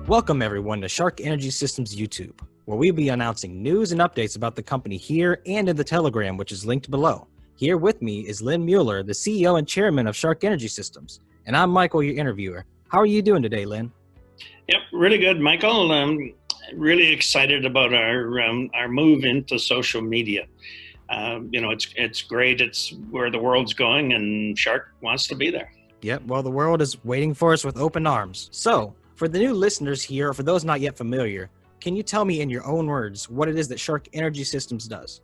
Welcome everyone to Sharc Energy Systems YouTube, where we'll be announcing news and updates about the company here and in the Telegram, which is linked below. Here with me is Lynn Mueller, the CEO and Chairman of Sharc Energy Systems, and I'm Michael, your interviewer. How are you doing today, Lynn? Yep, really good, Michael. Really excited about our move into social media. It's great. It's where the world's going, and Sharc wants to be there. Yep, well, the world is waiting for us with open arms. So, for the new listeners here, or for those not yet familiar, can you tell me in your own words what it is that Sharc Energy Systems does?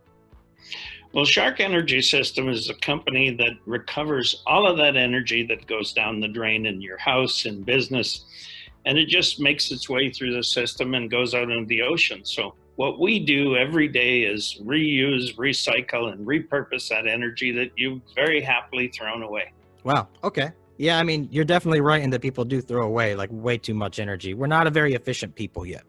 Well, Sharc Energy System is a company that recovers all of that energy that goes down the drain in your house and business, and it just makes its way through the system and goes out into the ocean. So what we do every day is reuse, recycle, and repurpose that energy that you've very happily thrown away. Wow, okay. Yeah, I mean, you're definitely right in that people do throw away like way too much energy. We're not a very efficient people yet.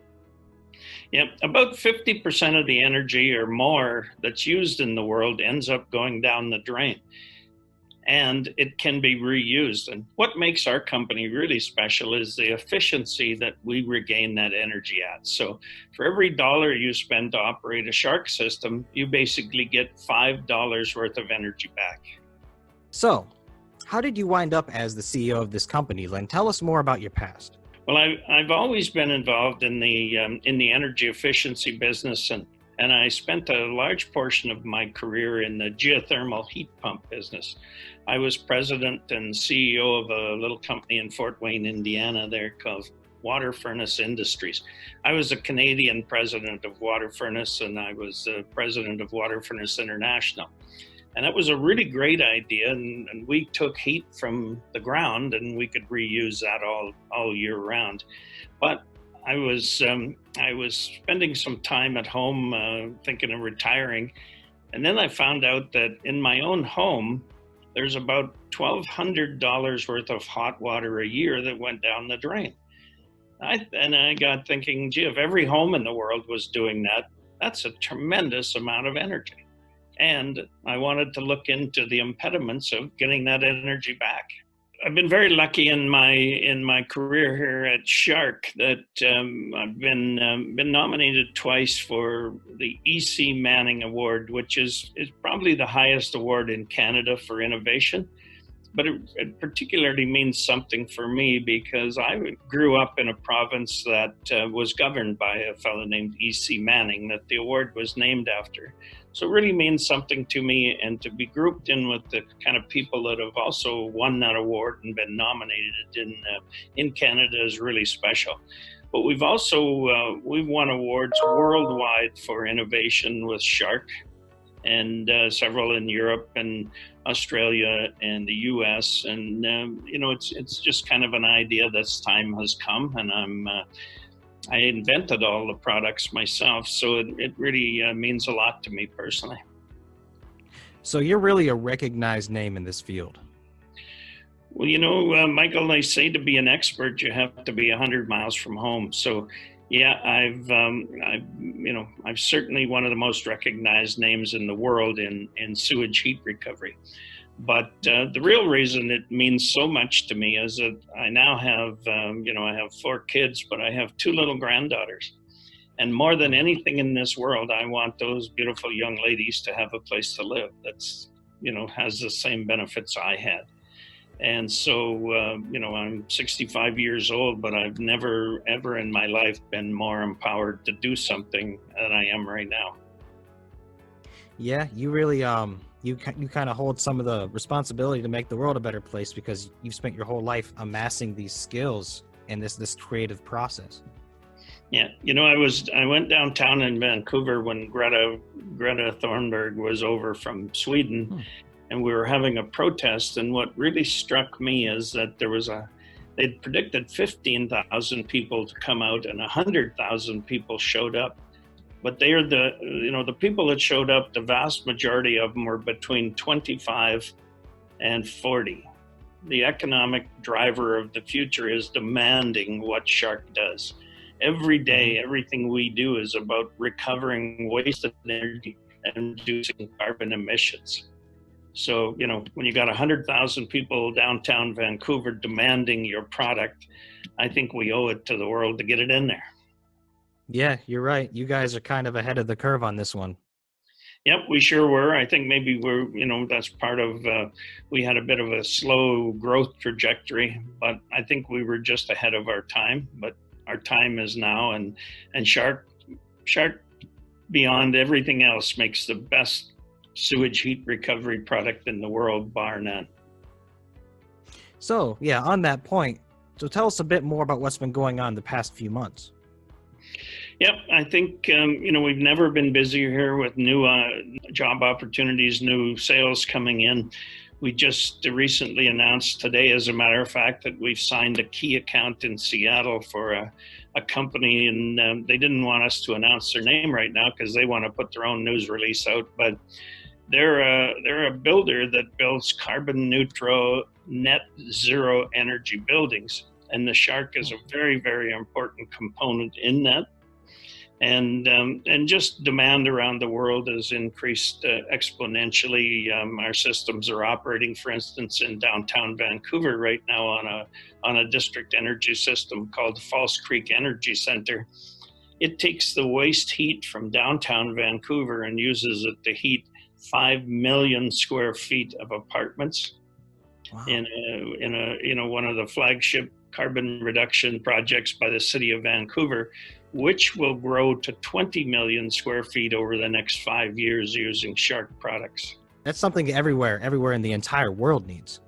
Yep, about 50% of the energy or more that's used in the world ends up going down the drain, and it can be reused. And what makes our company really special is the efficiency that we regain that energy at. So for every dollar you spend to operate a Sharc system, you basically get $5 worth of energy back. So, how did you wind up as the CEO of this company, Lynn? Tell us more about your past. Well, I've always been involved in the energy efficiency business, and I spent a large portion of my career in the geothermal heat pump business. I was president and CEO of a little company in Fort Wayne, Indiana, there called Water Furnace Industries. I was a Canadian president of Water Furnace, and I was the president of Water Furnace International. And that was a really great idea, and we took heat from the ground, and we could reuse that all year round. But I was spending some time at home thinking of retiring, and then I found out that in my own home, there's about $1,200 worth of hot water a year that went down the drain. And I got thinking, gee, if every home in the world was doing that, that's a tremendous amount of energy. And I wanted to look into the impediments of getting that energy back. I've been very lucky in my career here at Sharc that I've been nominated twice for the EC Manning Award, which is probably the highest award in Canada for innovation. But it particularly means something for me because I grew up in a province that was governed by a fellow named E.C. Manning that the award was named after. So it really means something to me, and to be grouped in with the kind of people that have also won that award and been nominated in Canada is really special. But we've also we've won awards worldwide for innovation with Sharc, and several in Europe and Australia and the U.S. And it's just kind of an idea that's time has come, and I invented all the products myself, so it really means a lot to me personally. So you're really a recognized name in this field. Well, Michael, they say to be an expert, you have to be 100 miles from home. So yeah, I've certainly one of the most recognized names in the world in sewage heat recovery. But the real reason it means so much to me is that I now have, I have 4 kids, but I have 2 little granddaughters. And more than anything in this world, I want those beautiful young ladies to have a place to live that's, has the same benefits I had. And so, I'm 65 years old, but I've never, ever in my life been more empowered to do something than I am right now. Yeah, you really, you kind of hold some of the responsibility to make the world a better place because you've spent your whole life amassing these skills and this creative process. Yeah, I went downtown in Vancouver when Greta Thunberg was over from Sweden. And we were having a protest, and what really struck me is that they'd predicted 15,000 people to come out, and 100,000 people showed up. But they are the people that showed up, the vast majority of them were between 25 and 40. The economic driver of the future is demanding what Sharc does. Every day, everything we do is about recovering wasted energy and reducing carbon emissions. So, when you got 100,000 people downtown Vancouver demanding your product, I think we owe it to the world to get it in there. Yeah, you're right. You guys are kind of ahead of the curve on this one. Yep, we sure were. I think maybe that's part of, we had a bit of a slow growth trajectory, but I think we were just ahead of our time. But our time is now, and Sharc, beyond everything else, makes the best sewage heat recovery product in the world, bar none. So, yeah, on that point, so tell us a bit more about what's been going on the past few months. Yep, I think, we've never been busier here with new job opportunities, new sales coming in. We just recently announced today, as a matter of fact, that we've signed a key account in Seattle for a company, and they didn't want us to announce their name right now because they want to put their own news release out, but they're a builder that builds carbon neutral, net zero energy buildings. And the Sharc is a very, very important component in that. And just demand around the world has increased exponentially. Our systems are operating, for instance, in downtown Vancouver right now on a district energy system called the False Creek Energy Center. It takes the waste heat from downtown Vancouver and uses it to heat 5 million square feet of apartments. Wow. in one of the flagship carbon reduction projects by the city of Vancouver, which will grow to 20 million square feet over the next 5 years using Sharc products. That's something everywhere in the entire world needs.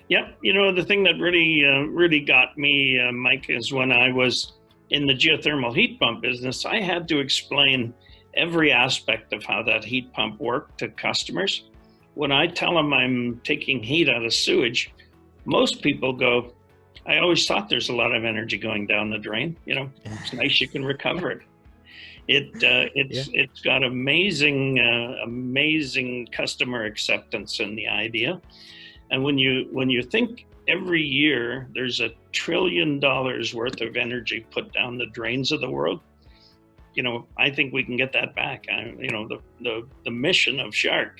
Yep. The thing that really got me, Mike, is when I was in the geothermal heat pump business, I had to explain every aspect of how that heat pump worked to customers. When I tell them I'm taking heat out of sewage, most people go, I always thought there's a lot of energy going down the drain. It's nice you can recover it. It's got amazing customer acceptance in the idea. And when you think every year there's $1 trillion worth of energy put down the drains of the world, I think we can get that back. The mission of Sharc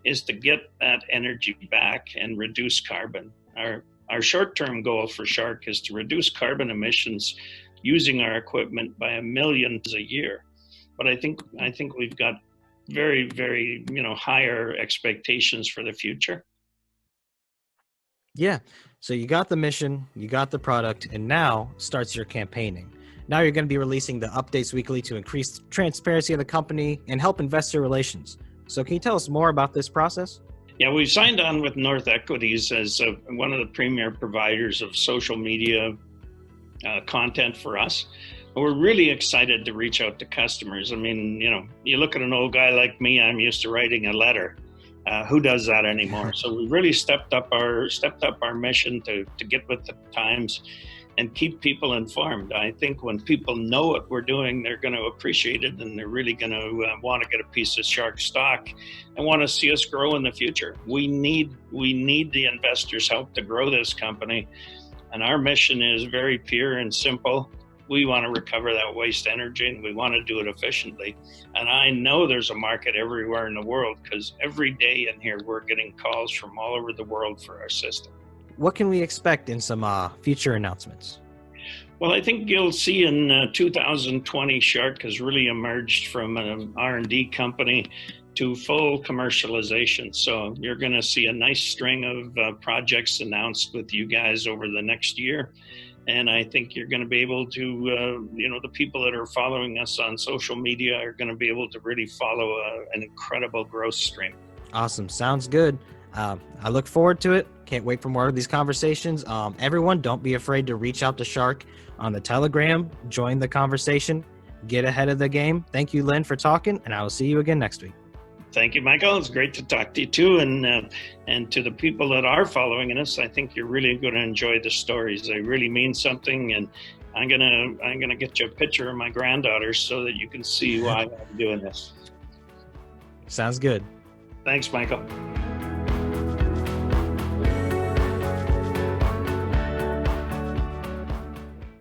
is to get that energy back and reduce carbon. Our short-term goal for Sharc is to reduce carbon emissions using our equipment by 1 million a year. But I think we've got very, very, higher expectations for the future. Yeah. So you got the mission, you got the product, and now starts your campaigning. Now you're going to be releasing the updates weekly to increase transparency of the company and help investor relations. So can you tell us more about this process? Yeah, we've signed on with North Equities as one of the premier providers of social media content for us. We're really excited to reach out to customers. I mean, you look at an old guy like me, I'm used to writing a letter. Who does that anymore? So we really stepped up our mission to get with the times and keep people informed. I think when people know what we're doing, they're going to appreciate it, and they're really going to want to get a piece of Sharc stock and want to see us grow in the future. We need the investors' help to grow this company, and our mission is very pure and simple. We want to recover that waste energy, and we want to do it efficiently. And I know there's a market everywhere in the world, because every day in here we're getting calls from all over the world for our system. What can we expect in some future announcements? Well, I think you'll see in 2020, Sharc has really emerged from an R&D company to full commercialization. So you're going to see a nice string of projects announced with you guys over the next year. And I think you're going to be able to, the people that are following us on social media are going to be able to really follow an incredible growth stream. Awesome. Sounds good. I look forward to it. Can't wait for more of these conversations. Everyone, don't be afraid to reach out to Sharc on the Telegram. Join the conversation. Get ahead of the game. Thank you, Lynn, for talking, and I will see you again next week. Thank you, Michael. It's great to talk to you too, and to the people that are following us. I think you're really going to enjoy the stories. They really mean something, and I'm gonna get you a picture of my granddaughter so that you can see why I'm doing this. Sounds good. Thanks, Michael.